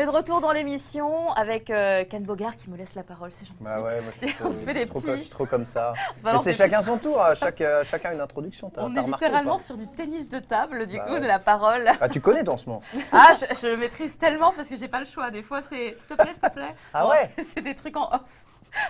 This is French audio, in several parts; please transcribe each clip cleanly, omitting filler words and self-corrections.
est de retour dans l'émission avec Ken Bogart qui me laisse la parole, c'est gentil. Bah ouais, moi On se fait des petits. Je suis trop comme ça. Voilà, Mais c'est chacun son tour, chacun une introduction. On est littéralement sur du tennis de table, du coup, ouais. de la parole. Ah, tu connais dans ce moment. Ah, je le maîtrise tellement parce que j'ai pas le choix. Des fois, c'est s'il te plaît. Ah ouais. C'est des trucs en off.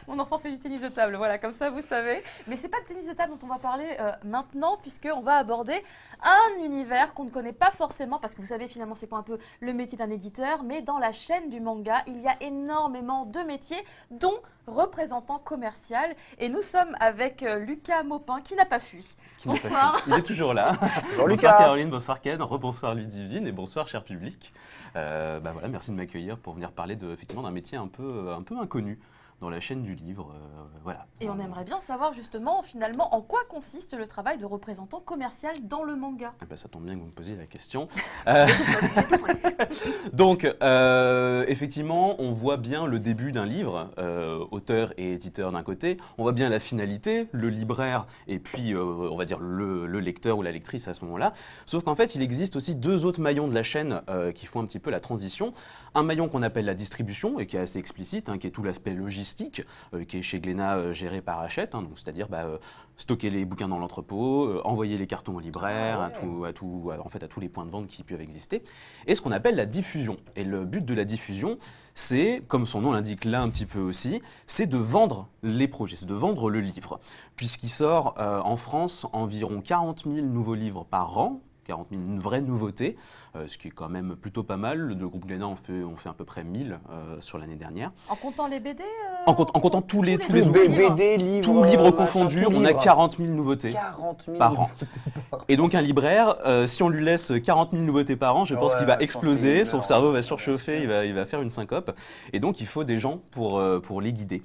Mon enfant fait du tennis de table, voilà, comme ça vous savez. Mais c'est pas de tennis de table dont on va parler maintenant, puisqu'on va aborder un univers qu'on ne connaît pas forcément, parce que vous savez finalement c'est quoi un peu le métier d'un éditeur, mais dans la chaîne du manga, il y a énormément de métiers, dont représentant commercial. Et nous sommes avec Lucas Maupin, qui n'a pas fui. Bonsoir. Il est toujours là. Bonjour Bonsoir Lucas. Caroline, bonsoir Ken, rebonsoir Ludivine et bonsoir cher public. Voilà, merci de m'accueillir pour venir parler effectivement d'un métier un peu inconnu dans la chaîne du livre. Voilà. Et on aimerait bien savoir justement finalement en quoi consiste le travail de représentant commercial dans le manga. Eh ben, ça tombe bien que vous me posiez la question. Donc, effectivement, on voit bien le début d'un livre, auteur et éditeur d'un côté. On voit bien la finalité, le libraire et puis, on va dire, le lecteur ou la lectrice à ce moment-là. Sauf qu'en fait, il existe aussi deux autres maillons de la chaîne qui font un petit peu la transition. Un maillon qu'on appelle la distribution et qui est assez explicite, hein, qui est tout l'aspect logistique, qui est chez Glénat géré par Hachette, hein, c'est-à-dire stocker les bouquins dans l'entrepôt, envoyer les cartons aux libraires, à tous les points de vente qui peuvent exister, et ce qu'on appelle la diffusion. Et le but de la diffusion, c'est, comme son nom l'indique là un petit peu aussi, c'est de vendre les projets, c'est de vendre le livre, puisqu'il sort en France environ 40 000 nouveaux livres par an, 40 000 vraies nouveautés, ce qui est quand même plutôt pas mal. Le groupe Glénat on fait à peu près 1000 sur l'année dernière. En comptant les BD en comptant tous les BD, livres, tout livre confondu, on a 40 000 nouveautés 40 000 par an. Et donc un libraire, si on lui laisse 40 000 nouveautés par an, je pense qu'il va exploser, son cerveau va surchauffer, il va faire une syncope. Et donc il faut des gens pour les guider,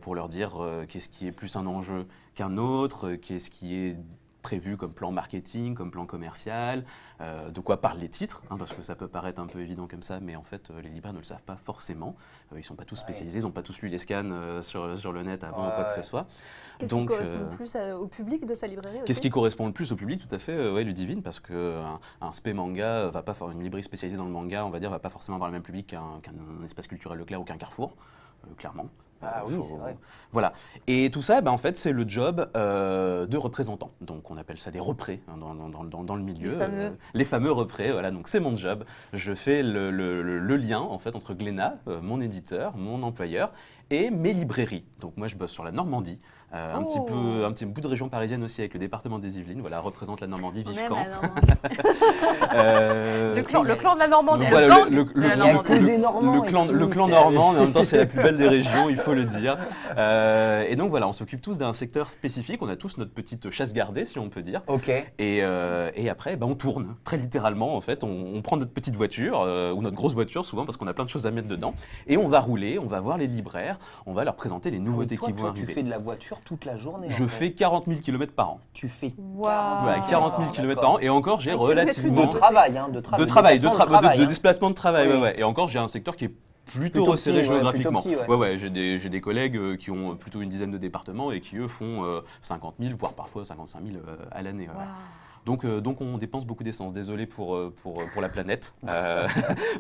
pour leur dire qu'est-ce qui est plus un enjeu qu'un autre, qu'est-ce qui est prévu comme plan marketing, comme plan commercial, de quoi parlent les titres, hein, parce que ça peut paraître un peu évident comme ça, mais en fait les libraires ne le savent pas forcément. Ils ne sont pas tous spécialisés, ils n'ont pas tous lu les scans sur le net avant ou quoi que ce soit. Qu'est-ce qui correspond le plus au public de sa librairie aussi ? Qu'est-ce qui correspond le plus au public, tout à fait, Ludivine, parce qu'un spé manga va pas faire une librairie spécialisée dans le manga, on va dire, va pas forcément avoir le même public qu'un espace culturel Leclerc ou qu'un Carrefour, clairement. Ah oui, c'est vrai. Voilà. Et tout ça, en fait, c'est le job de représentant. Donc, on appelle ça des représ hein, dans le milieu. Les fameux représ, voilà. Donc, c'est mon job. Je fais le lien, en fait, entre Glénat, mon éditeur, mon employeur, et mes librairies. Donc, moi, je bosse sur la Normandie. Un petit bout de région parisienne aussi avec le département des Yvelines. Voilà, représente la Normandie, vive Caen. Le clan de la Normandie. Voilà, le clan normand, mais en même temps c'est la plus belle des régions, il faut le dire. Et donc voilà, on s'occupe tous d'un secteur spécifique, on a tous notre petite chasse gardée si on peut dire. Ok. Et après on tourne, très littéralement en fait, on prend notre petite voiture, ou notre grosse voiture souvent parce qu'on a plein de choses à mettre dedans, et on va rouler, on va voir les libraires, on va leur présenter les nouveautés qui vont arriver. Tu fais de la voiture toute la journée. Je fais 40 000 km par an. Tu fais 40 000 km par an, et encore j'ai relativement... De travail, hein, de déplacement de travail, Oui. ouais. Et encore, j'ai un secteur qui est plutôt resserré géographiquement. Plutôt petit, J'ai des collègues qui ont plutôt une dizaine de départements et qui, eux, font 50 000, voire parfois 55 000 à l'année. Voilà. Donc on dépense beaucoup d'essence. Désolé pour la planète.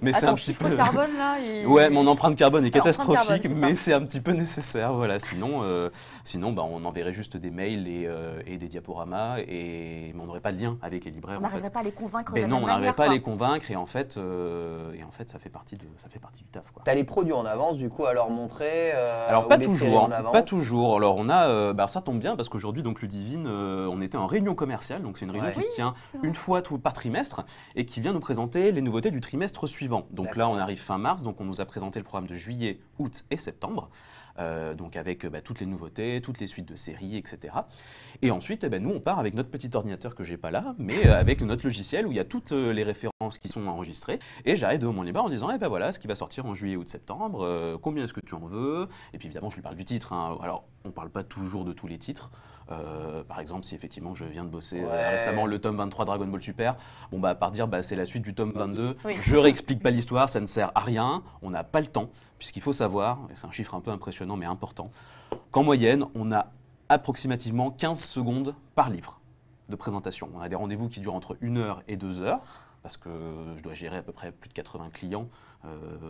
Mais c'est un petit peu... carbone là. Ouais, mon empreinte carbone est catastrophique, carbone, mais c'est un petit peu nécessaire. Voilà. Sinon, on enverrait juste des mails et des diaporamas, mais on n'aurait pas de lien avec les libraires. On n'arriverait pas à les convaincre. Non, on n'arriverait pas à les convaincre, et en fait, ça fait partie du taf. Tu as les produits en avance, du coup, à leur montrer. Alors pas toujours. Alors on a, ça tombe bien parce qu'aujourd'hui, donc Ludivine, on était en réunion commerciale, donc c'est une réunion qui se tient une fois par trimestre et qui vient nous présenter les nouveautés du trimestre suivant. Donc là, on arrive fin mars, donc on nous a présenté le programme de juillet, août et septembre. Donc avec toutes les nouveautés, toutes les suites de séries, etc. Et ensuite, nous, on part avec notre petit ordinateur que j'ai pas là, mais avec notre logiciel où il y a toutes les références qui sont enregistrées. Et j'arrive devant mon libraire en disant, voilà ce qui va sortir en juillet, août, septembre, combien est-ce que tu en veux? Et puis évidemment, je lui parle du titre. Hein. Alors, on parle pas toujours de tous les titres. Par exemple, si effectivement je viens de bosser récemment le tome 23 Dragon Ball Super, à part dire c'est la suite du tome 22, je réexplique pas l'histoire, ça ne sert à rien, on n'a pas le temps, puisqu'il faut savoir, et c'est un chiffre un peu impressionnant mais important, qu'en moyenne, on a approximativement 15 secondes par livre de présentation. On a des rendez-vous qui durent entre 1 heure et 2 heures. parce que je dois gérer à peu près plus de 80 clients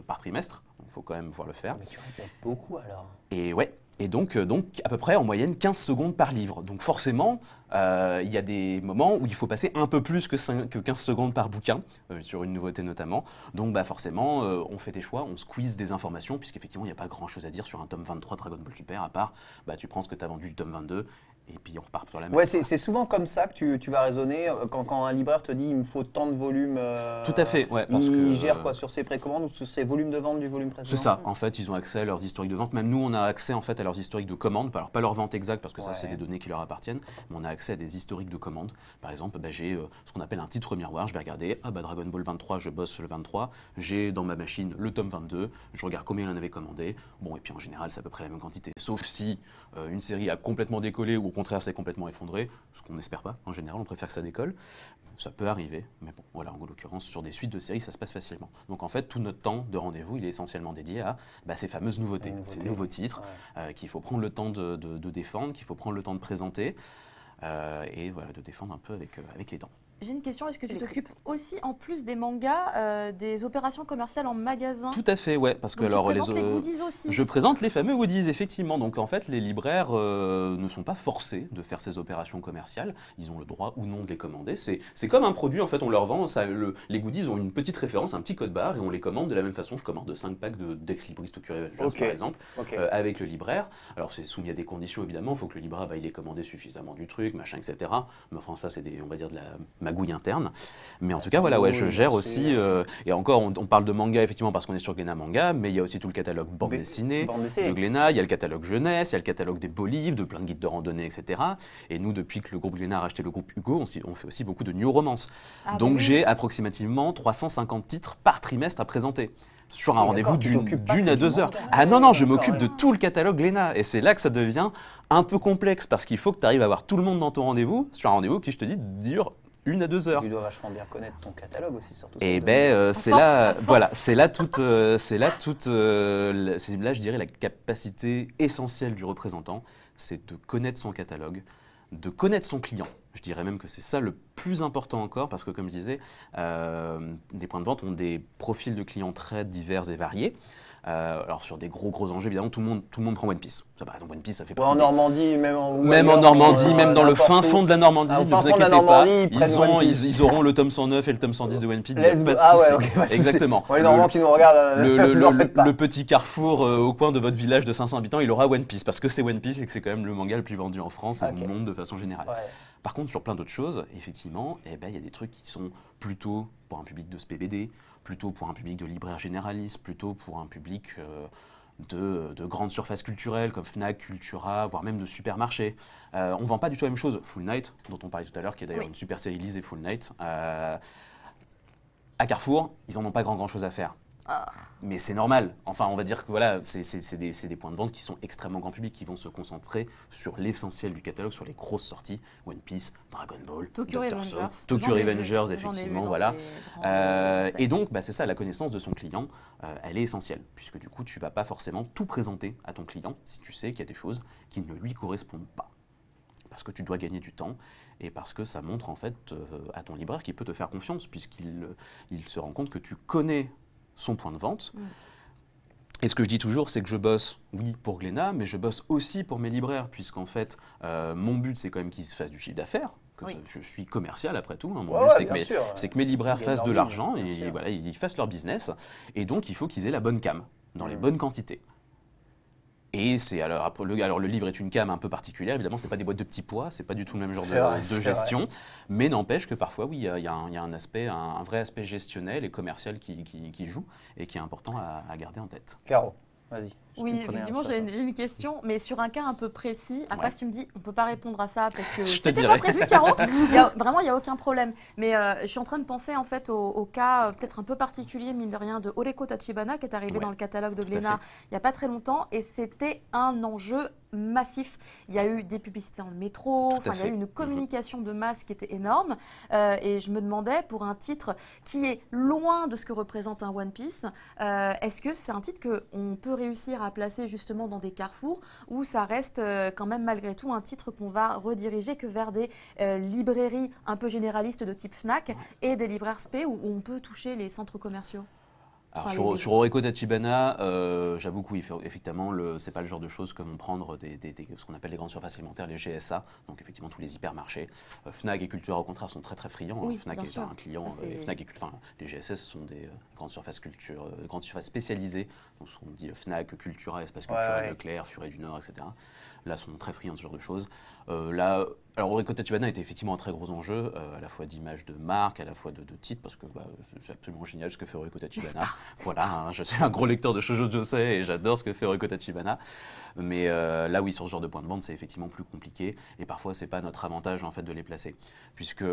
par trimestre, donc il faut quand même pouvoir le faire. Mais tu répètes beaucoup alors. Et ouais. Et donc, à peu près en moyenne 15 secondes par livre. Donc forcément, il y a des moments où il faut passer un peu plus que 15 secondes par bouquin, sur une nouveauté notamment. Donc forcément, on fait des choix, on squeeze des informations, puisqu'effectivement, il n'y a pas grand-chose à dire sur un tome 23 Dragon Ball Super, à part tu prends ce que tu as vendu du tome 22, et puis on repart sur la même. Ouais, c'est souvent comme ça que tu vas raisonner quand un libraire te dit il me faut tant de volume. Tout à fait, ouais. Il gère quoi sur ses précommandes ou sur ses volumes de vente du volume précédent? C'est ça, en fait, ils ont accès à leurs historiques de vente. Même nous, on a accès en fait à leurs historiques de commandes. Alors, pas leur vente exacte, parce que ça, c'est des données qui leur appartiennent, mais on a accès à des historiques de commandes. Par exemple, j'ai ce qu'on appelle un titre miroir. Je vais regarder, Dragon Ball 23, je bosse le 23. J'ai dans ma machine le tome 22. Je regarde combien il en avait commandé. Bon, et puis en général, c'est à peu près la même quantité. Sauf si une série a complètement décollé ou au contraire, c'est complètement effondré, ce qu'on n'espère pas. En général, on préfère que ça décolle. Ça peut arriver, mais bon, voilà, en l'occurrence, sur des suites de séries, ça se passe facilement. Donc en fait, tout notre temps de rendez-vous, il est essentiellement dédié à ces fameuses nouveautés, ces nouveaux titres qu'il faut prendre le temps de défendre, qu'il faut prendre le temps de présenter et voilà, de défendre un peu avec les dents. J'ai une question, est-ce que tu t'occupes aussi, en plus des mangas, des opérations commerciales en magasin? Tout à fait, ouais, parce que donc alors tu présentes les goodies aussi. Je présente les fameux goodies, effectivement. Donc en fait, les libraires ne sont pas forcés de faire ces opérations commerciales. Ils ont le droit ou non de les commander. C'est comme un produit, en fait, on leur vend. Les goodies ont une petite référence, un petit code barre, et on les commande de la même façon. Je commande 5 packs d'Ex Libris Tokyo Revengers, par exemple, avec le libraire. Alors c'est soumis à des conditions, évidemment. Il faut que le libraire il ait commandé suffisamment du truc, machin, etc. Mais enfin, ça, c'est on va dire de la magouille interne. Mais en tout cas, voilà, ouais, je gère aussi. Et encore, on parle de manga, effectivement, parce qu'on est sur Glénat Manga, mais il y a aussi tout le catalogue bande dessinée de Glénat, il y a le catalogue jeunesse, il y a le catalogue des beaux livres, de plein de guides de randonnée, etc. Et nous, depuis que le groupe Glénat a racheté le groupe Hugo, on fait aussi beaucoup de new romance. Donc j'ai approximativement 350 titres par trimestre à présenter. Sur un rendez-vous d'une à 2 heures. Ah non, je m'occupe de tout le catalogue Glénat. Et c'est là que ça devient un peu complexe, parce qu'il faut que tu arrives à avoir tout le monde dans ton rendez-vous, sur un rendez-vous qui, je te dis, dure 1 à 2 heures. Tu dois vachement bien connaître ton catalogue aussi, surtout. Et c'est là, voilà, c'est là, je dirais, la capacité essentielle du représentant, c'est de connaître son catalogue, de connaître son client. Je dirais même que c'est ça le plus important encore, parce que comme je disais, des points de vente ont des profils de clients très divers et variés. Alors sur des gros enjeux, évidemment, tout le monde prend One Piece. Ça, par exemple, One Piece, ça fait partie en Normandie, même en Normandie, même dans le fin fond de la Normandie, ne vous inquiétez pas, ils auront le tome 109 et le tome 110 de One Piece. Exactement. Les Normands qui nous regardent, le petit carrefour au coin de votre village de 500 habitants, il aura One Piece, parce que c'est One Piece et que c'est quand même le manga le plus vendu en France et au monde de façon générale. Par contre, sur plein d'autres choses, effectivement, il y a des trucs qui sont plutôt pour un public de SPBD, plutôt pour un public de libraire généraliste, plutôt pour un public de grandes surfaces culturelles comme Fnac, Cultura, voire même de supermarchés. On ne vend pas du tout la même chose. Full Night, dont on parlait tout à l'heure, qui est d'ailleurs une super série lisée Full Night. À Carrefour, ils n'en ont pas grand chose à faire. Mais c'est normal. Enfin, on va dire que voilà, c'est des points de vente qui sont extrêmement grand public, qui vont se concentrer sur l'essentiel du catalogue, sur les grosses sorties, One Piece, Dragon Ball, Tokyo Revengers, effectivement, voilà. Et donc, c'est ça, la connaissance de son client, elle est essentielle, puisque du coup, tu vas pas forcément tout présenter à ton client si tu sais qu'il y a des choses qui ne lui correspondent pas. Parce que tu dois gagner du temps et parce que ça montre en fait à ton libraire qu'il peut te faire confiance, puisqu'il se rend compte que tu connais son point de vente. Et ce que je dis toujours, c'est que je bosse, oui, pour Glénat, mais je bosse aussi pour mes libraires, puisqu'en fait, mon but, c'est quand même qu'ils se fassent du chiffre d'affaires. Je suis commercial, après tout. Mon but, c'est que mes libraires fassent de l'argent et voilà, ils fassent leur business. Et donc, il faut qu'ils aient la bonne cam, dans les bonnes quantités. Et le livre est une cam un peu particulière, évidemment, c'est pas des boîtes de petits pois, c'est pas du tout le même genre de gestion, mais n'empêche que parfois, oui, il y a un vrai aspect gestionnel et commercial qui joue et qui est important à garder en tête. Caro, vas-y. Oui, effectivement, j'ai une question, mais sur un cas un peu précis. Après, si tu me dis, on ne peut pas répondre à ça parce que c'était pas prévu, Caro. Vraiment, il n'y a aucun problème. Mais je suis en train de penser en fait au cas peut-être un peu particulier, mine de rien, de Oreko Tachibana qui est arrivé dans le catalogue de Glénat il n'y a pas très longtemps. Et c'était un enjeu massif. Il y a eu des publicités dans le métro, il y a eu une communication de masse qui était énorme. Et je me demandais, pour un titre qui est loin de ce que représente un One Piece, est-ce que c'est un titre qu'on peut réussir à placer justement dans des carrefours où ça reste quand même malgré tout un titre qu'on va rediriger que vers des librairies un peu généralistes de type Fnac et des libraires spé où on peut toucher les centres commerciaux? Alors sur Oreko Tachibana, j'avoue que oui, effectivement, c'est pas le genre de choses que vont prendre ce qu'on appelle les grandes surfaces alimentaires, les GSA, donc effectivement tous les hypermarchés. Fnac et Cultura, au contraire, sont très très friands. Oui, Fnac est un client, et Fnac et les GSS sont des grandes surfaces grandes surfaces spécialisées, donc ce qu'on dit Fnac, Cultura, Espace Culturel, Leclerc, Furet du Nord, etc. Là, sont très friands de ce genre de choses. Alors Oreko Tachibana était effectivement un très gros enjeu, à la fois d'image de marque, à la fois de titre, parce que c'est absolument génial ce que fait Oreko Tachibana. Voilà, je suis un gros lecteur de Shoujo Josei et j'adore ce que fait Oreko Tachibana. Mais là, oui, sur ce genre de point de vente, c'est effectivement plus compliqué. Et parfois, c'est pas notre avantage en fait de les placer, puisque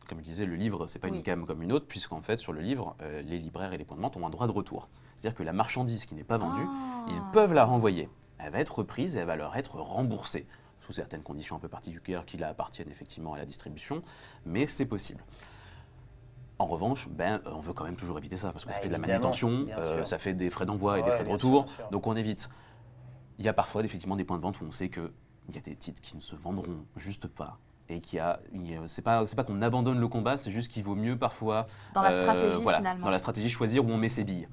comme je disais, le livre, c'est pas une gamme comme une autre, puisqu'en fait, sur le livre, les libraires et les points de vente ont un droit de retour. C'est-à-dire que la marchandise qui n'est pas vendue, ils peuvent la renvoyer. Elle va être reprise et elle va leur être remboursée, sous certaines conditions un peu particulières qui appartiennent effectivement à la distribution, mais c'est possible. En revanche, on veut quand même toujours éviter ça, parce que ça fait de la manutention, ça fait des frais d'envoi et des frais de retour, donc on évite. Il y a parfois effectivement des points de vente où on sait qu'il y a des titres qui ne se vendront juste pas. Et c'est pas qu'on abandonne le combat, c'est juste qu'il vaut mieux parfois, dans la stratégie finalement, dans la stratégie, choisir où on met ses billes.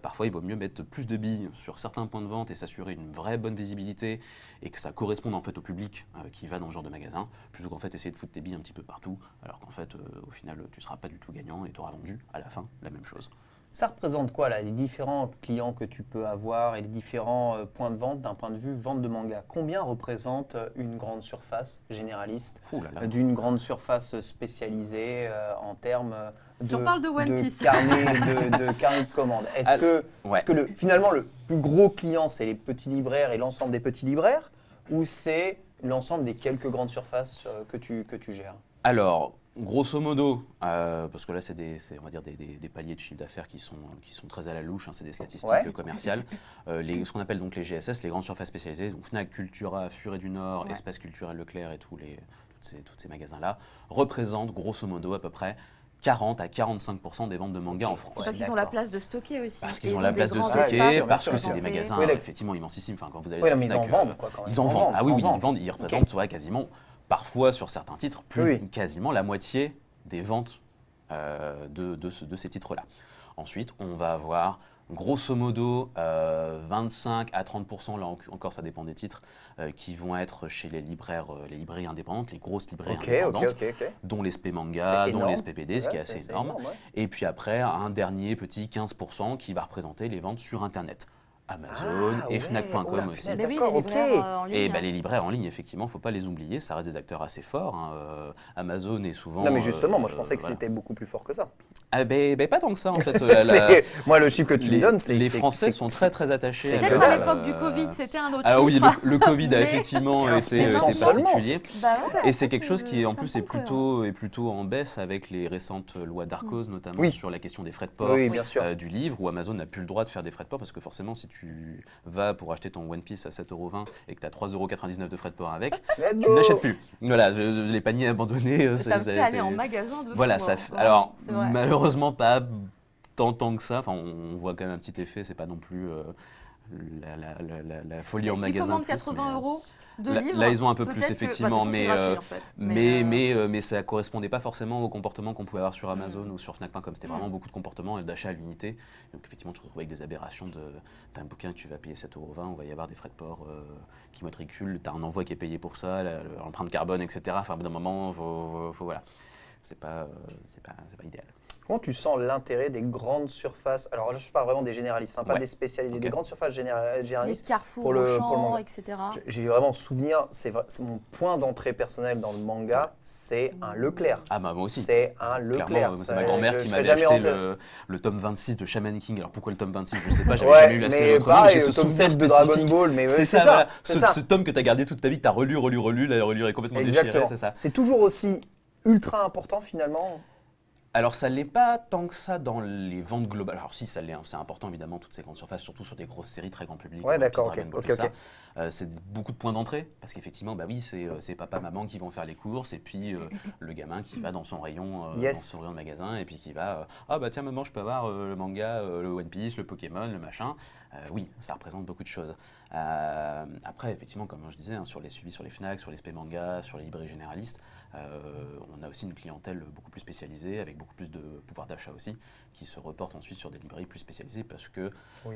Parfois, il vaut mieux mettre plus de billes sur certains points de vente et s'assurer une vraie bonne visibilité et que ça corresponde en fait au public qui va dans ce genre de magasin, plutôt qu'en fait essayer de foutre tes billes un petit peu partout, alors qu'en fait, au final, tu ne seras pas du tout gagnant et tu auras vendu à la fin la même chose. Ça représente quoi là, les différents clients que tu peux avoir et les différents points de vente d'un point de vue vente de manga? Combien représente une grande surface généraliste d'une grande surface spécialisée en termes de carnet de commandes? Est-ce que finalement le plus gros client c'est les petits libraires et l'ensemble des petits libraires, ou c'est l'ensemble des quelques grandes surfaces que tu gères? Alors, grosso modo, parce que là, on va dire des paliers de chiffre d'affaires qui sont très à la louche, c'est des statistiques commerciales. Ce qu'on appelle donc les GSS, les grandes surfaces spécialisées, donc Fnac, Cultura, Furet du Nord, Espace Culturel Leclerc et tous ces magasins-là, représentent grosso modo à peu près 40 à 45% des ventes de mangas en France. C'est parce qu'ils ont la place de stocker aussi. Parce qu'ils ont la place de stocker, parce que c'est des magasins effectivement immensissimes. Enfin, quand vous allez mais ils en vendent quoi, quand même. Ils en vendent. Ah oui, ils vendent. Ils représentent quasiment, parfois sur certains titres, quasiment la moitié des ventes de ces titres-là. Ensuite, on va avoir grosso modo 25 à 30%, là encore ça dépend des titres, qui vont être chez les librairies indépendantes, les grosses librairies indépendantes, dont les SP Manga, dont les SPPD, ce qui est assez énorme. Et puis après, un dernier petit 15% qui va représenter les ventes sur Internet. Amazon et Fnac.com aussi. Mais oui, les libraires en ligne. Et les libraires en ligne, effectivement, il ne faut pas les oublier, ça reste des acteurs assez forts. Amazon est souvent... Non mais justement, moi je pensais que c'était beaucoup plus fort que ça. Pas tant que ça en fait. Moi le chiffre que tu me donnes, c'est... Les Français sont très très attachés. Peut-être à l'époque du Covid, c'était un autre chiffre. Ah oui, le Covid a effectivement été particulier. Et c'est quelque chose qui en plus est plutôt en baisse avec les récentes lois d'Arcos, notamment sur la question des frais de port du livre, où Amazon n'a plus le droit de faire des frais de port, parce que forcément si tu vas pour acheter ton One Piece à 7,20 € et que tu as 3,99 € de frais de port avec, tu ne l'achètes plus. Voilà, les paniers abandonnés. Ça me fait aller en magasin de voilà, alors malheureusement pas tant que ça. Enfin, on voit quand même un petit effet, c'est pas non plus la folie en magasin. Si commande 80 € de livres, là ils ont un peu plus effectivement, mais ça correspondait pas forcément au comportement qu'on pouvait avoir sur Amazon ou sur Fnac.com. C'était vraiment beaucoup de comportements d'achat à l'unité. Donc effectivement tu te retrouves avec des aberrations t'as un bouquin que tu vas payer 7,20 €, on va y avoir des frais de port qui matriculent, t'as un envoi qui est payé pour ça, l'empreinte carbone, etc. Enfin d'un moment, faut voilà, c'est pas idéal. Comment tu sens l'intérêt des grondes surfaces? Alors là, je parle vraiment des généralistes, pas des spécialisés, des grandes surfaces généralistes. Les Carrefour, Auchan, etc. J'ai vraiment souvenir, c'est mon point d'entrée personnel dans le manga, c'est un Leclerc. Ah bah moi aussi. C'est un Leclerc. C'est ma grand-mère qui m'avait acheté le tome 26 de Shaman King. Alors pourquoi le tome 26? Je sais pas, j'avais jamais lu la série autrement, mais j'ai ce souvenir de Dragon Ball. Mais c'est ça, ce tome que tu as gardé toute ta vie, que tu as relu, la relure est complètement déchirée, c'est ça. C'est toujours aussi ultra important finalement. Alors, ça ne l'est pas tant que ça dans les ventes globales. Alors, si, ça l'est, hein, c'est important évidemment, toutes ces grandes surfaces, surtout sur des grosses séries très grand public. Ouais, d'accord, ok. C'est beaucoup de points d'entrée, parce qu'effectivement, bah oui, c'est papa, maman qui vont faire les courses, et puis le gamin qui va dans son rayon de magasin, et puis qui va ah bah tiens, maman, je peux avoir le manga, le One Piece, le Pokémon, le machin. Oui, ça représente beaucoup de choses. Après, effectivement, comme je disais, hein, sur les suivis sur les Fnac, sur les SP Manga, sur les librairies généralistes, on a aussi une clientèle beaucoup plus spécialisée, avec beaucoup plus de pouvoir d'achat aussi, qui se reporte ensuite sur des librairies plus spécialisées, parce que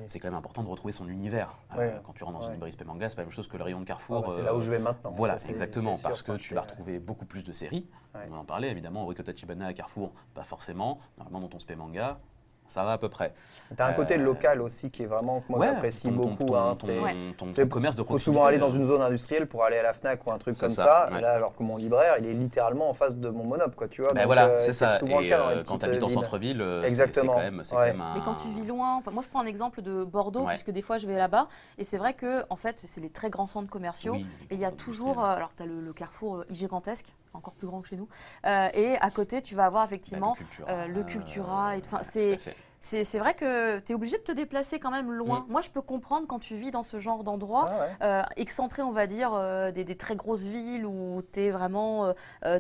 c'est quand même important de retrouver son univers. Quand tu rentres dans une librairie SP Manga, c'est pas la même chose que le rayon de Carrefour. C'est là où je vais maintenant. Voilà, exactement, parce que tu vas retrouver beaucoup plus de séries. On en parlait évidemment, Oriko Tachibana à Carrefour, pas forcément. Normalement, dans ton SP Manga, ça va à peu près. Tu as un côté local aussi qui est vraiment, que moi j'apprécie beaucoup. Ton commerce de proximité. Il faut souvent aller dans une zone industrielle pour aller à la Fnac ou un truc comme ça. Et là, alors que mon libraire, il est littéralement en face de mon monop, quoi, tu vois. Ben voilà, c'est ça. Souvent le cas dans les quand tu habites en centre-ville, c'est quand même un... Mais quand tu vis loin, enfin, moi je prends un exemple de Bordeaux, puisque des fois je vais là-bas, et c'est vrai que en fait, c'est les très grands centres commerciaux, et il y a toujours, alors tu as le Carrefour gigantesque, encore plus grand que chez nous, et à côté, tu vas avoir effectivement le Cultura, enfin c'est vrai que tu es obligé de te déplacer quand même loin. Moi, je peux comprendre quand tu vis dans ce genre d'endroit, excentré, on va dire, des très grosses villes où tu es vraiment,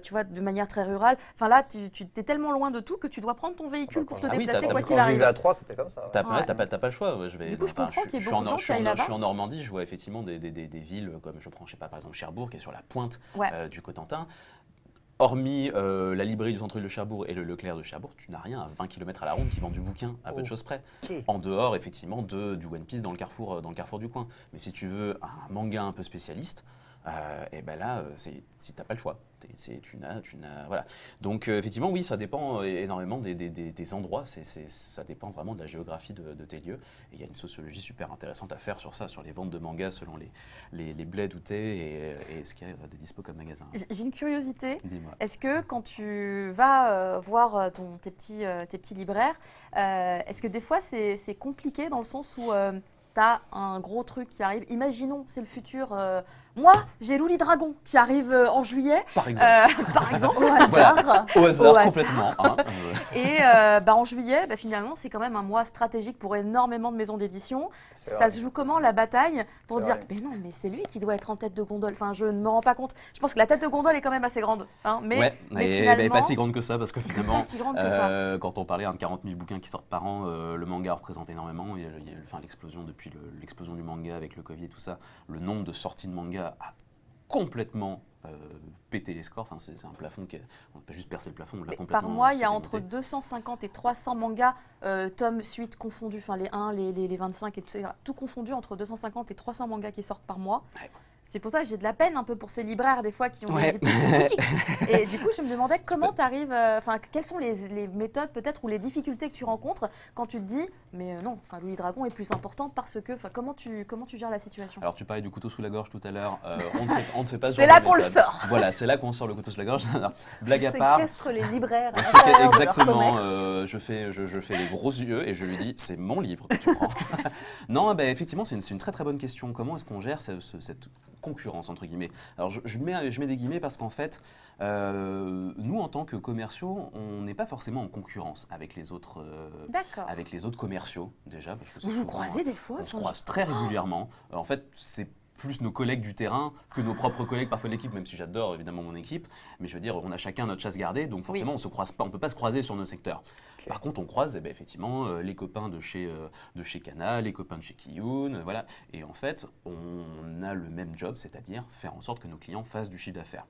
tu vois, de manière très rurale. Enfin là, tu es tellement loin de tout que tu dois prendre ton véhicule pour te déplacer quoi qu'il arrive. Quand je vivais à 3, c'était comme ça. T'as pas le choix. Du coup, je comprends qu'il y ait beaucoup de gens qui aillent là-bas. Je suis en Normandie, je vois effectivement des villes comme, je prends, je sais pas, par exemple Cherbourg, qui est sur la pointe du Cotentin. Hormis la librairie du centre-ville de Cherbourg et le Leclerc de Cherbourg, tu n'as rien à 20 km à la ronde qui vend du bouquin, à peu de choses près. En dehors, effectivement, du One Piece dans le carrefour du coin. Mais si tu veux un manga un peu spécialiste, et ben là, si t'as pas le choix. Voilà. Donc effectivement, oui, ça dépend énormément des endroits. Ça dépend vraiment de la géographie de tes lieux. Et il y a une sociologie super intéressante à faire sur ça, sur les ventes de mangas selon les bleds où t'es et ce qu'il y a de dispo comme magasin. J'ai une curiosité. Dis-moi. Est-ce que quand tu vas voir tes petits libraires, est-ce que des fois c'est compliqué dans le sens où tu as un gros truc qui arrive? Imaginons, c'est le futur. Moi, j'ai Loulis Dragon qui arrive en juillet. Par exemple. Au hasard. Au hasard, complètement. Et en juillet, finalement, c'est quand même un mois stratégique pour énormément de maisons d'édition. Ça se joue comment la bataille pour dire mais non, mais c'est lui qui doit être en tête de gondole. Enfin, je ne me rends pas compte. Je pense que la tête de gondole est quand même assez grande. Hein, mais finalement, pas si grande que ça, parce que finalement, si quand on parlait de 40 000 bouquins qui sortent par an, le manga représente énormément. Il y a l'explosion depuis l'explosion du manga avec le Covid et tout ça. Le nombre de sorties de manga a complètement pété les scores. Enfin, c'est un plafond on n'a pas juste percé le plafond, on l'a complètement. Par mois, il y a entre 250 et 300 mangas, tomes, suites confondus, enfin les 1, les 25 et tout confondu, entre 250 et 300 mangas qui sortent par mois. Ouais. C'est pour ça que j'ai de la peine un peu pour ces libraires des fois qui ont des petites boutiques. Et du coup, je me demandais comment tu arrives, quelles sont les méthodes peut-être ou les difficultés que tu rencontres quand tu te dis, mais non, Loulis Dragon est plus important parce que, comment tu gères la situation? Alors tu parlais du couteau sous la gorge tout à l'heure, on ne fait pas ce genre de méthode. C'est là qu'on le sort. Voilà, c'est là qu'on sort le couteau sous la gorge. Blague à part. Séquestre les libraires. Exactement, je fais les gros yeux et je lui dis, c'est mon livre que tu prends. Non, effectivement, c'est une très très bonne question. Comment est-ce qu'on gère cette concurrence entre guillemets? Alors je mets des guillemets parce qu'en fait, nous en tant que commerciaux, on n'est pas forcément en concurrence avec les autres commerciaux déjà. Parce que vous vous croisez des fois? On se croise très régulièrement. En fait, c'est plus nos collègues du terrain que nos propres collègues, parfois de l'équipe, même si j'adore évidemment mon équipe. Mais je veux dire, on a chacun notre chasse gardée, donc forcément on se croise pas, on peut pas se croiser sur nos secteurs. Okay. Par contre, on croise effectivement les copains de chez Kana, les copains de chez Kiyun, voilà. Et en fait, on a le même job, c'est-à-dire faire en sorte que nos clients fassent du chiffre d'affaires.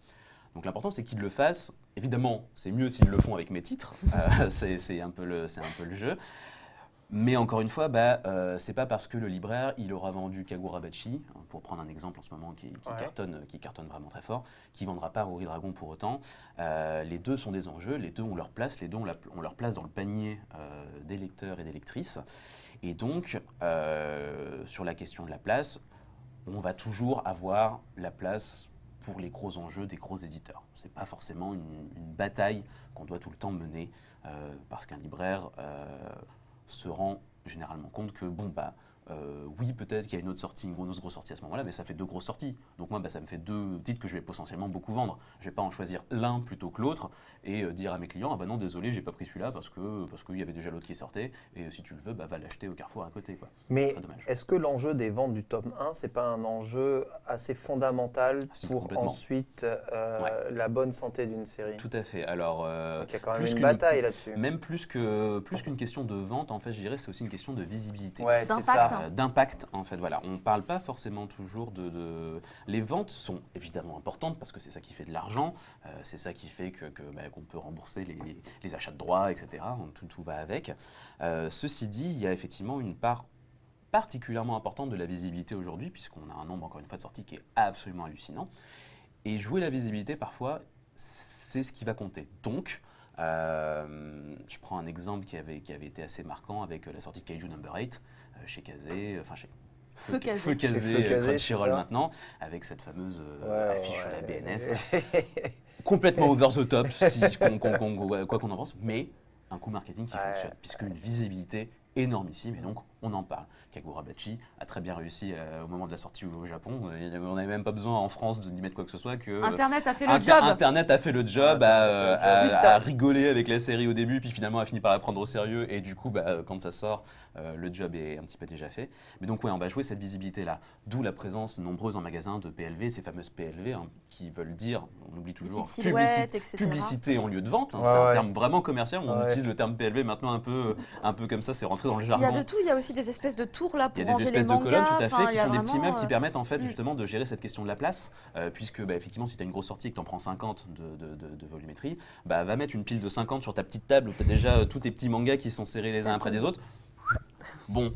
Donc l'important, c'est qu'ils le fassent. Évidemment, c'est mieux s'ils le font avec mes titres. C'est un peu le jeu. Mais encore une fois, c'est pas parce que le libraire il aura vendu Kagurabachi, pour prendre un exemple en ce moment qui cartonne vraiment très fort, qui vendra pas Loulis Dragon pour autant. Les deux sont des enjeux, les deux ont leur place, les deux ont leur place dans le panier des lecteurs et des lectrices. Et donc, sur la question de la place, on va toujours avoir la place pour les gros enjeux des gros éditeurs. C'est pas forcément une bataille qu'on doit tout le temps mener, parce qu'un libraire se rend généralement compte que Oui, peut-être qu'il y a une autre sortie, une grosse sortie à ce moment-là, mais ça fait 2 grosses sorties. Donc moi, ça me fait 2 titres que je vais potentiellement beaucoup vendre. Je ne vais pas en choisir l'un plutôt que l'autre et dire à mes clients, ah bah non, désolé, j'ai pas pris celui-là parce qu'il y avait déjà l'autre qui sortait, et si tu le veux, bah, va l'acheter au Carrefour à côté, quoi. Mais est-ce que l'enjeu des ventes du tome 1, c'est pas un enjeu assez fondamental pour ensuite la bonne santé d'une série? Tout à fait. Alors, il y a quand même une bataille là-dessus. Même plus qu'une question de vente, en fait, je dirais, c'est aussi une question de visibilité. Ouais, c'est ça. D'impact, en fait. Voilà. On ne parle pas forcément toujours Les ventes sont évidemment importantes parce que c'est ça qui fait de l'argent, c'est ça qui fait qu'on peut rembourser les achats de droits, etc. Tout va avec. Ceci dit, il y a effectivement une part particulièrement importante de la visibilité aujourd'hui, puisqu'on a un nombre, encore une fois, de sorties qui est absolument hallucinant. Et jouer la visibilité, parfois, c'est ce qui va compter. Donc, je prends un exemple qui avait été assez marquant avec la sortie de Kaiju No. 8 chez Kazé, enfin chez Feu Kazé, Crunchyroll maintenant, avec cette fameuse affiche sur la BNF, complètement over the top, quoi qu'on en pense, mais un coup marketing qui fonctionne, puisque une visibilité énormissime, et donc on en parle. Kagurabachi a très bien réussi au moment de la sortie au Japon. On n'avait même pas besoin en France d'y mettre quoi que ce soit. Internet a fait le job. Internet a fait le job, a rigolé avec la série au début, puis finalement a fini par la prendre au sérieux. Et du coup, quand ça sort, le job est un petit peu déjà fait. Mais donc, on va jouer cette visibilité-là. D'où la présence nombreuse en magasin de PLV, ces fameuses PLV, qui veulent dire, on oublie toujours, publicité en lieu de vente. C'est un terme vraiment commercial. On utilise le terme PLV maintenant un peu comme ça, c'est rentré dans le jargon. Il y a de tout, il y a aussi des espèces de tours là pour ranger les mangas. Il y a des espèces de colonnes, tout à fait, qui sont des petits meubles qui permettent en fait justement de gérer cette question de la place, puisque effectivement, si tu as une grosse sortie et que tu en prends 50 de volumétrie, va mettre une pile de 50 sur ta petite table où tu as déjà tous tes petits mangas qui sont serrés les uns après des autres. Bon,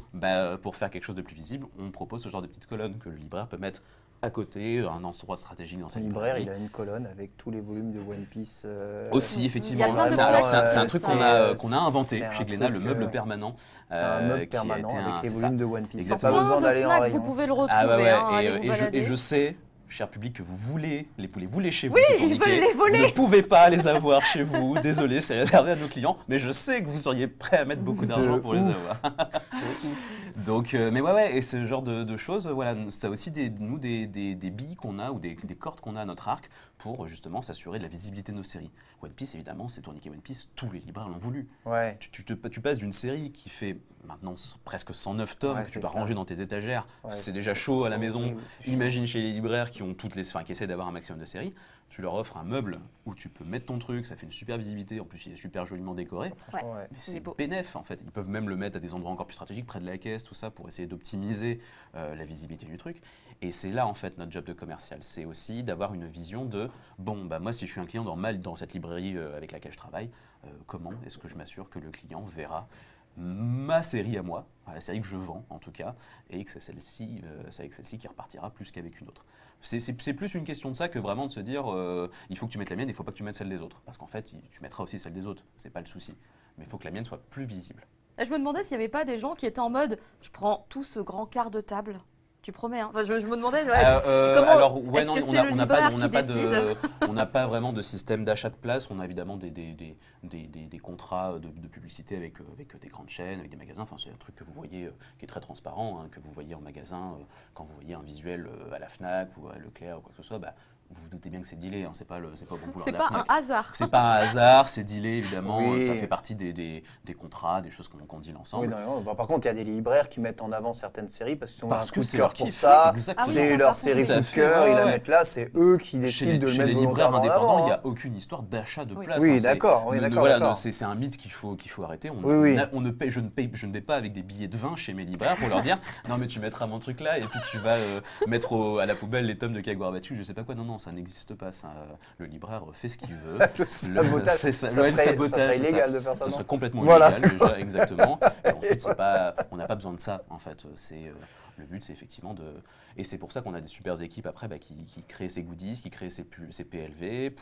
pour faire quelque chose de plus visible, on propose ce genre de petites colonnes que le libraire peut mettre à côté, un endroit stratégique dans sa librairie. Il a une colonne avec tous les volumes de One Piece. Aussi, effectivement. C'est un truc qu'on a inventé chez Glénat, le meuble permanent. Un meuble permanent avec les volumes de One Piece. Pas besoin d'aller en rayon. Vous pouvez le retrouver. Et je sais, cher public, que vous voulez chez vous. Oui, ils veulent les voler. Vous ne pouvez pas les avoir chez vous. Désolé, c'est réservé à nos clients. Mais je sais que vous seriez prêt à mettre beaucoup d'argent pour les avoir. Donc, mais et ce genre de choses, voilà, c'est aussi des billes qu'on a ou des cordes qu'on a à notre arc pour justement s'assurer de la visibilité de nos séries. One Piece, évidemment, c'est tourniquet One Piece, tous les libraires l'ont voulu. Ouais. Tu passes d'une série qui fait maintenant presque 109 tomes que tu vas ranger dans tes étagères, c'est déjà chaud à la maison. Imagine chez les libraires qui ont qui essaient d'avoir un maximum de séries, tu leur offres un meuble où tu peux mettre ton truc, ça fait une super visibilité, en plus il est super joliment décoré. Mais c'est bénef en fait. Ils peuvent même le mettre à des endroits encore plus stratégiques, près de la caisse, tout ça, pour essayer d'optimiser la visibilité du truc. Et c'est là en fait notre job de commercial, c'est aussi d'avoir une vision de moi si je suis un client normal dans cette librairie avec laquelle je travaille, comment est-ce que je m'assure que le client verra ma série à moi, la série que je vends en tout cas, et que c'est celle-ci qui repartira plus qu'avec une autre. C'est plus une question de ça que vraiment de se dire il faut que tu mettes la mienne, il ne faut pas que tu mettes celle des autres. Parce qu'en fait, tu mettras aussi celle des autres, c'est pas le souci. Mais il faut que la mienne soit plus visible. Je me demandais s'il n'y avait pas des gens qui étaient en mode je prends tout ce grand quart de table. Tu promets, hein. Enfin, je me demandais, on n'a pas vraiment de système d'achat de place. On a évidemment des contrats de publicité avec des grandes chaînes, avec des magasins. Enfin, c'est un truc que vous voyez qui est très transparent, hein, que vous voyez en magasin quand vous voyez un visuel à la Fnac ou à Leclerc ou quoi que ce soit. Vous vous doutez bien que c'est dealé, hein, c'est pas bon pouvoir. C'est pas un hasard. C'est pas un hasard, c'est dealé évidemment. Ça fait partie des contrats, des choses qu'on deal ensemble. Par contre, il y a des libraires qui mettent en avant certaines séries parce qu'ils ont un coup de cœur pour ça. C'est leur série coup de cœur, ils la mettent là, c'est eux qui décident de le mettre volontairement en avant. Chez les libraires indépendants, il n'y a aucune histoire d'achat de place. Oui, d'accord. C'est un mythe qu'il faut arrêter. Je ne paie pas avec des billets de vin chez mes libraires pour leur dire non mais tu mettras mon truc là et puis tu vas mettre à la poubelle les tomes de Kagurabachi, je sais pas quoi. Non, ça n'existe pas. Le libraire fait ce qu'il veut. Ça serait illégal de faire ça. Ça serait complètement illégal déjà, exactement. Et ensuite, on n'a pas besoin de ça en fait. Le but, c'est effectivement de... Et c'est pour ça qu'on a des super équipes après qui créent ces goodies, qui créent ces PLV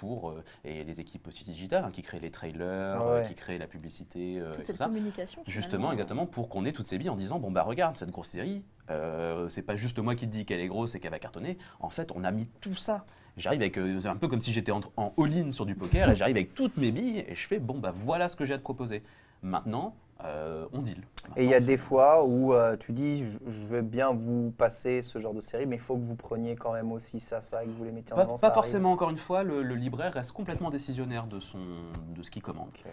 et les équipes aussi digitales qui créent les trailers, qui créent la publicité. Toute cette communication. Justement, exactement, pour qu'on ait toutes ces billes en disant regarde, cette grosse série, c'est pas juste moi qui te dis qu'elle est grosse et qu'elle va cartonner. En fait, on a mis tout ça. J'arrive avec, c'est un peu comme si j'étais en all-in sur du poker et j'arrive avec toutes mes billes et je fais voilà ce que j'ai à te proposer. Maintenant, on deal. Et il y a des fois où tu dis, je veux bien vous passer ce genre de série, mais il faut que vous preniez quand même aussi ça, et que vous les mettiez en avant. Pas forcément, encore une fois, le libraire reste complètement décisionnaire de ce qu'il commande. Okay.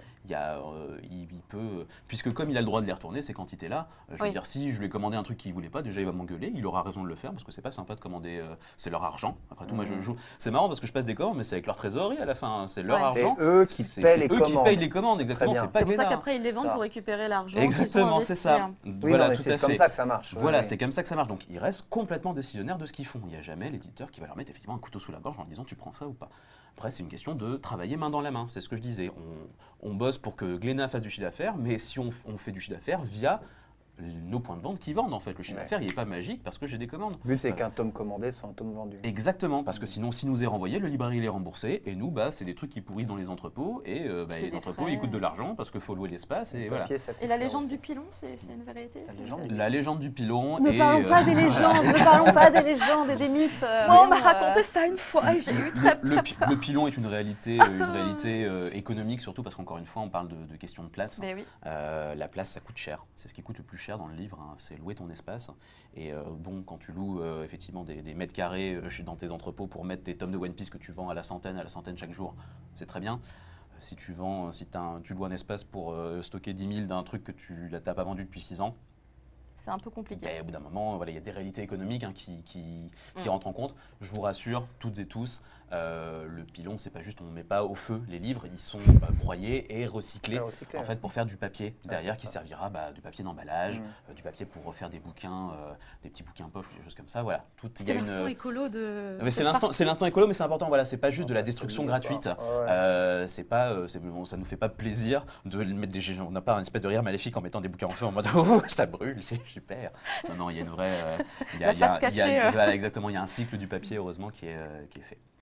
Il peut, puisque comme il a le droit de les retourner, ces quantités-là, je veux dire, si je lui ai commandé un truc qu'il ne voulait pas, déjà il va m'engueuler, il aura raison de le faire, parce que c'est pas sympa de commander, c'est leur argent. Après tout, moi je joue. C'est marrant parce que je passe des commandes, mais c'est avec leur trésorerie à la fin, c'est leur argent. C'est eux qui payent les commandes. Exactement. C'est pour ça qu'après ils les vendent pour récupérer l'argent. Exactement, c'est ça. Oui, voilà, c'est comme ça que ça marche. Voilà, c'est comme ça que ça marche. Donc ils restent complètement décisionnaires de ce qu'ils font. Il n'y a jamais l'éditeur qui va leur mettre effectivement un couteau sous la gorge en leur disant tu prends ça ou pas. Après, c'est une question de travailler main dans la main. C'est ce que je disais. On bosse pour que Glénat fasse du chiffre d'affaires, mais si on fait du chiffre d'affaires via nos points de vente qui vendent en fait. Le chiffre d'affaires, il n'est pas magique parce que j'ai des commandes. Le but, c'est qu'un tome commandé soit un tome vendu. Exactement, parce que sinon, si nous est renvoyé, le libraire il est remboursé et nous, c'est des trucs qui pourrissent dans les entrepôts et les entrepôts ils coûtent de l'argent parce qu'il faut louer l'espace et voilà. Et la légende du pilon, c'est une vérité. La légende du pilon. Ne parlons pas des légendes, ne parlons pas des légendes et des mythes. Moi, on m'a raconté ça une fois et j'ai eu très peur. Le pilon est une réalité économique surtout parce qu'encore une fois, on parle de questions de place. Oui. La place, ça coûte cher. C'est ce qui coûte le plus cher dans le livre. C'est louer ton espace. Et quand tu loues effectivement des mètres carrés dans tes entrepôts pour mettre tes tomes de One Piece que tu vends à la centaine chaque jour, c'est très bien. Si tu loues un espace pour stocker 10 000 d'un truc que tu n'as pas vendu depuis 6 ans, c'est un peu compliqué. Et au bout d'un moment, il y a des réalités économiques qui rentrent en compte. Je vous rassure, toutes et tous, le pilon, c'est pas juste, on ne met pas au feu les livres, ils sont broyés et recyclés en fait, pour faire du papier derrière qui servira du papier d'emballage, du papier pour refaire des bouquins, des petits bouquins poche, des choses comme ça. Voilà. C'est l'instant écolo de. C'est l'instant écolo, mais c'est important. Voilà, c'est pas juste de la destruction gratuite. Ça nous fait pas plaisir de mettre on n'a pas un espèce de rire maléfique en mettant des bouquins en feu en mode oh, ça brûle, c'est super. Non, il y a une vraie. La face cachée. Voilà, exactement. Il y a un cycle du papier, heureusement, qui est fait.